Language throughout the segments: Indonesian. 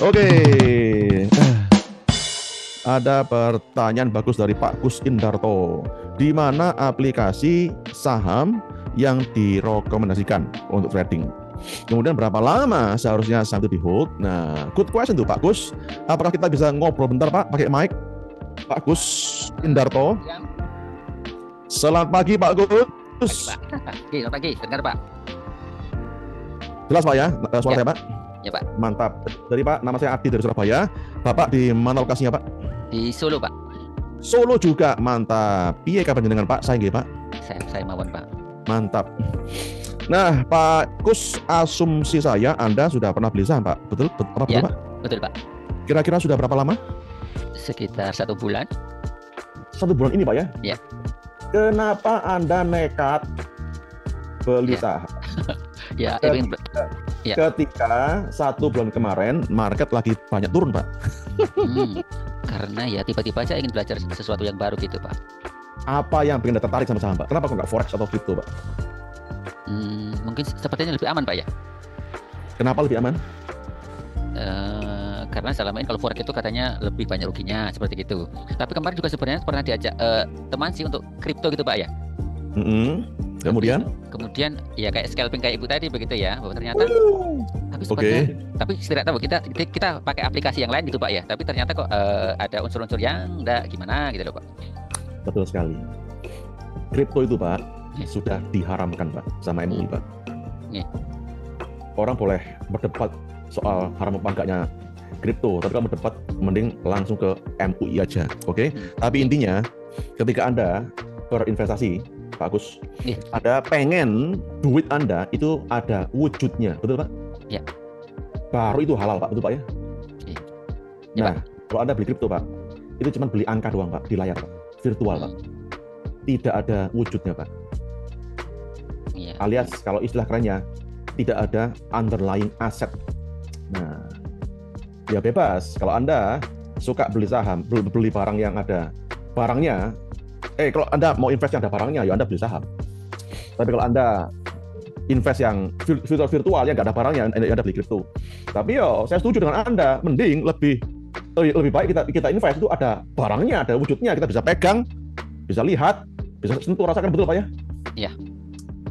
Oke. Ada pertanyaan bagus dari Pak Kus Indarto. Di mana aplikasi saham yang direkomendasikan untuk trading? Kemudian berapa lama seharusnya saham itu di hold? Nah, good question tuh Pak Kus. Apakah kita bisa ngobrol bentar Pak pakai mic? Pak Kus Indarto. Selamat pagi Pak Kus. Pagi, selamat pagi. Dengar Pak. Jelas Pak ya? Suara Ya. saya Pak? Ya Pak. Mantap. Dari Pak, nama saya Adi dari Surabaya. Bapak di mana lokasinya Pak? Di Solo Pak. Solo juga, mantap. Piye kabar dengan Pak? Saya nggih Pak. Saya Mawon Pak. Mantap. Nah, Pak Kus, asumsi saya Anda sudah pernah beli saham Pak. Betul? Apa Ya, betul Pak? betul Pak. Kira-kira sudah berapa lama? Sekitar 1 bulan. 1 bulan ini Pak ya? Ya. Kenapa Anda nekat beli Ya. saham? Ya, Ya. Ketika 1 bulan kemarin market lagi banyak turun Pak. Karena ya tiba-tiba aja ingin belajar sesuatu yang baru gitu Pak. Apa yang bikin Anda tertarik sama saham Pak? Kenapa kok nggak forex atau crypto Pak? Mungkin sepertinya lebih aman Pak ya. Kenapa lebih aman? Karena selama ini kalau forex itu katanya lebih banyak ruginya seperti gitu. Tapi kemarin juga sebenarnya pernah diajak teman sih untuk kripto gitu Pak ya. Kemudian ya kayak scalping kayak ibu tadi begitu ya, bahwa ternyata tapi tidak tahu kita pakai aplikasi yang lain gitu Pak ya, tapi ternyata kok ada unsur-unsur yang enggak gimana gitu loh Pak. Betul sekali. Kripto itu Pak sudah diharamkan Pak sama MUI Pak. Orang boleh berdebat soal haram apa enggaknya kripto, tapi kalau berdebat mending langsung ke MUI aja, oke? Tapi intinya ketika Anda berinvestasi Pak Agus, ada pengen duit Anda itu ada wujudnya, betul Pak? Ya. Baru itu halal Pak, betul Pak ya? Ya. Nah, kalau Anda beli kripto Pak, itu cuma beli angka doang Pak, di layar Pak, virtual Pak. Tidak ada wujudnya Pak. Ya. Alias kalau istilah kerennya, tidak ada underlying asset. Nah, ya bebas. Kalau Anda suka beli saham, beli barang yang ada barangnya, kalau Anda mau invest yang ada barangnya, ya Anda beli saham. Tapi kalau Anda invest yang virtual yang nggak ada barangnya, Anda beli kripto. Tapi saya setuju dengan Anda, mending lebih baik kita invest itu ada barangnya, ada wujudnya, kita bisa pegang, bisa lihat, bisa sentuh, rasakan, betul Pak ya? Iya.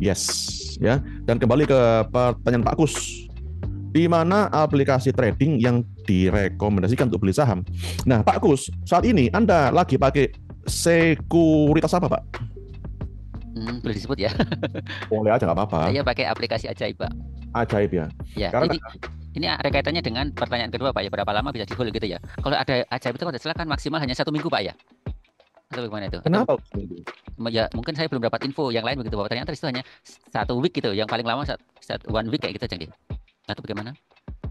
Yes, ya. Dan kembali ke pertanyaan Pak Kus, di mana aplikasi trading yang direkomendasikan untuk beli saham? Nah, Pak Kus, saat ini Anda lagi pakai sekuritas apa Pak? Boleh disebut ya? Boleh aja nggak apa-apa. Saya pakai aplikasi Ajaib Pak. Ajaib ya? Ya. Karena ini ada kaitannya dengan pertanyaan kedua Pak ya, berapa lama bisa di hold gitu ya? Kalau ada Ajaib itu kalau tidak salah kan maksimal hanya 1 minggu Pak ya? Atau bagaimana itu? Kenapa? Ya mungkin saya belum dapat info yang lain begitu bahwa ternyata itu hanya 1 week gitu, yang paling lama 1 week kayak gitu aja. Atau bagaimana?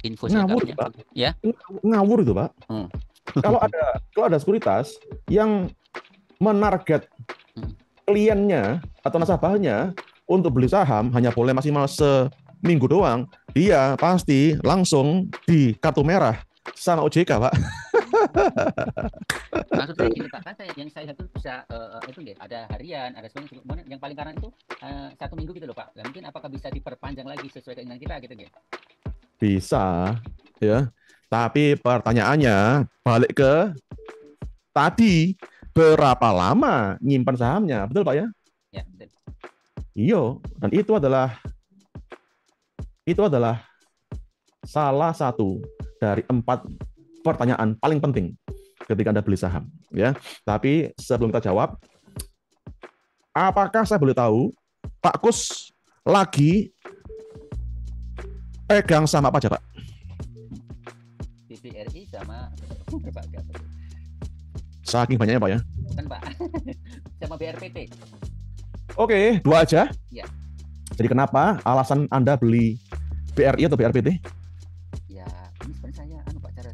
Info ngawur Pak. Ya? Ngawur itu Pak. Kalau ada sekuritas yang menarget kliennya atau nasabahnya untuk beli saham hanya boleh maksimal seminggu doang, dia pasti langsung di kartu merah sama OJK Pak. Maksud saya gini Pak, kan yang saya itu bisa itu ada harian, ada seminggu, yang paling kanan itu 1 minggu gitu loh Pak. Dan mungkin apakah bisa diperpanjang lagi sesuai keinginan kita gitu? Bisa ya. Tapi pertanyaannya balik ke tadi, berapa lama nyimpan sahamnya, betul Pak ya? Ya, betul. Iya, dan itu adalah salah satu dari 4 pertanyaan paling penting ketika Anda beli saham, ya. Tapi sebelum kita jawab, apakah saya boleh tahu Pak Kus lagi pegang saham apa aja Pak? BBRI sama berbagai. Saking banyaknya Pak ya? Bukan Pak, sama BRPT. Oke, 2 aja. Ya. Jadi kenapa alasan Anda beli BRI atau BRPT? Ya, ini sebenarnya saya Pak, cara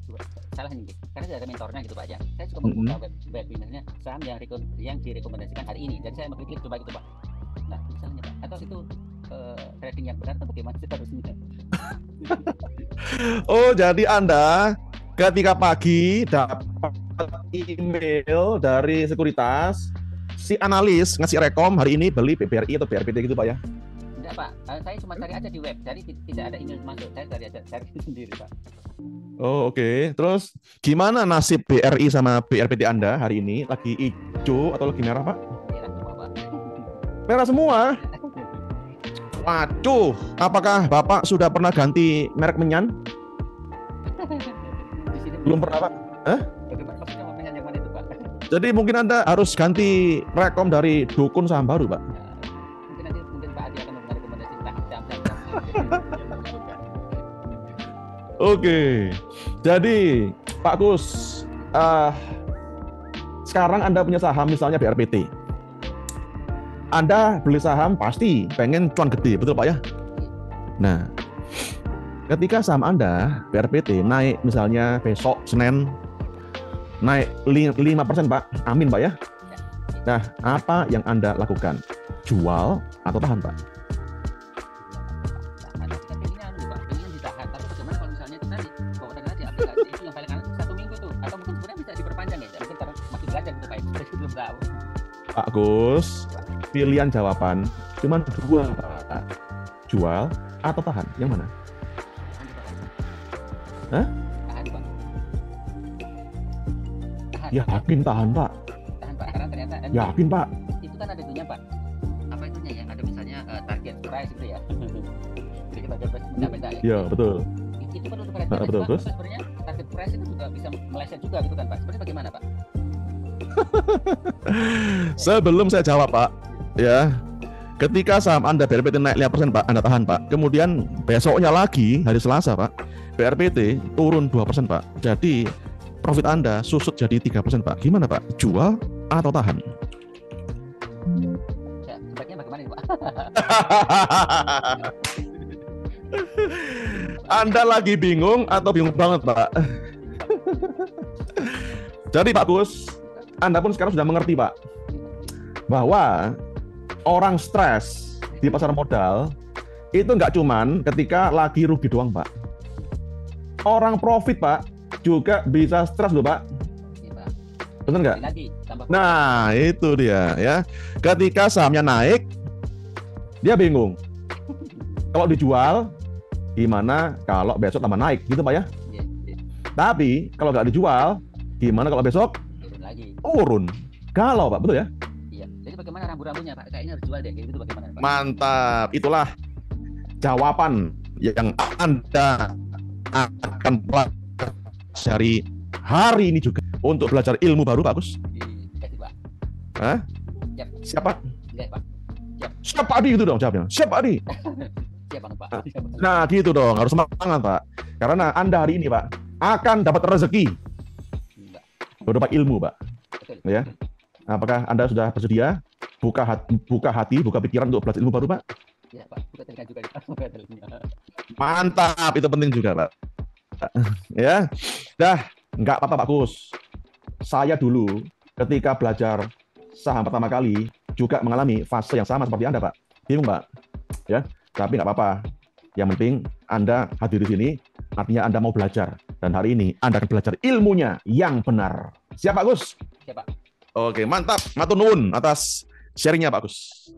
salah nih, karena saya ada mentornya gitu Pak ya. Saya suka membuka web misalnya saham yang direkomendasikan hari ini, dan saya mengklik coba gitu Pak. Nah, misalnya Pak, atau itu trading yang benar atau bagaimana seharusnya? Oh, jadi Anda ketika pagi dapat email dari sekuritas, si analis ngasih rekom hari ini beli BRI atau BRPT gitu Pak ya? Enggak Pak, saya cuma cuma cari aja di web, jadi tidak ada email masuk, saya cari sendiri Pak. Oh, oke. Terus gimana nasib BRI sama BRPT Anda hari ini? Lagi hijau atau lagi merah, Pak? Merah semua Pak. Merah semua. Waduh, apakah Bapak sudah pernah ganti merek menyan? Di sini Belum pernah, Pak. Hah? Bagaimana maksudnya mau yang mana itu Pak? Jadi mungkin Anda harus ganti rekom dari dukun saham baru, Pak. Mungkin Pak Adi akan merekomendasi saham. Oke. Jadi, Pak Kus, sekarang Anda punya saham misalnya BRPT. Anda beli saham pasti pengen cuan gede, betul Pak ya? Nah, ketika saham Anda BRPT naik misalnya besok Senin naik 5% Pak, amin Pak ya. Nah, apa yang Anda lakukan? Jual atau tahan Pak? Pengen ditahan, tapi bagaimana kalau misalnya itu tadi bahwa tadi aplikasi itu yang paling aman 1 minggu tuh, atau mungkin sebenarnya bisa diperpanjang ya, mungkin karena masih belajar gitu Pak, saya belum tahu. Pak Gus, pilihan jawaban cuma 2 Pak. Jual atau tahan? Yang mana? Hah? Tahan Pak. Tahan. Yakin tahan Pak? Tahan Pak, karena ternyata Yakin Pak? itu kan ada itunya Pak. Apa itunya yang ada misalnya target price gitu ya. Jadi kita dapat mencapai enggak ya? Iya, betul. Itu perlu diperhatikan Betul, Pak. terus? Sebenarnya target price itu juga bisa meleset juga gitu kan Pak. Sebenarnya bagaimana Pak? Sebelum saya jawab Pak, ya, ketika saham Anda BRPT naik 5% Pak, Anda tahan Pak. Kemudian besoknya lagi hari Selasa Pak, BRPT turun 2% Pak. Jadi profit Anda susut jadi 3% Pak. Gimana Pak? Jual atau tahan? Ya, sebaiknya bagaimana ini Pak? Anda lagi bingung atau bingung banget Pak? Jadi Pak Gus, Anda pun sekarang sudah mengerti Pak, bahwa orang stres di pasar modal itu nggak cuman ketika lagi rugi doang Pak. Orang profit Pak juga bisa stres loh Pak. Iya Pak. Benar nggak? Lagi tambah. Nah itu dia ya. Ketika sahamnya naik, dia bingung. Kalau dijual, gimana kalau besok tambah naik gitu Pak ya? Iya, iya. Tapi kalau nggak dijual, gimana kalau besok Turun lagi. turun? Galau Pak, betul ya? Iya. Jadi bagaimana rambu-rambunya Pak? Kayaknya harus jual deh, kayak gitu bagaimana Pak? Mantap, itulah jawaban yang Anda akan pelajari hari ini juga untuk belajar ilmu baru Pak Gus. Dikasih Pak. Hah? Siap. Siapa? Enggak Pak. Siap Pak Adi itu dong jawabnya. Siap Pak Adi. Siap Pak. Siap, Pak. Nah gitu dong, harus semangat Pak. Karena Anda hari ini Pak akan dapat rezeki Enggak. berupa ilmu Pak. Betul. Ya. Apakah Anda sudah bersedia buka hati, buka pikiran untuk belajar ilmu baru Pak? Iya Pak. Buka telinga juga nih Pak. Buka telinga. Mantap, itu penting juga Pak. Ya, dah nggak apa-apa Pak Gus. Saya dulu ketika belajar saham pertama kali juga mengalami fase yang sama seperti Anda Pak. Bingung Pak. Ya, tapi nggak apa-apa. Yang penting Anda hadir di sini, artinya Anda mau belajar. Dan hari ini Anda akan belajar ilmunya yang benar. Siap Pak Gus? Siap Pak. Oke, mantap. Matur nuwun atas sharingnya Pak Gus.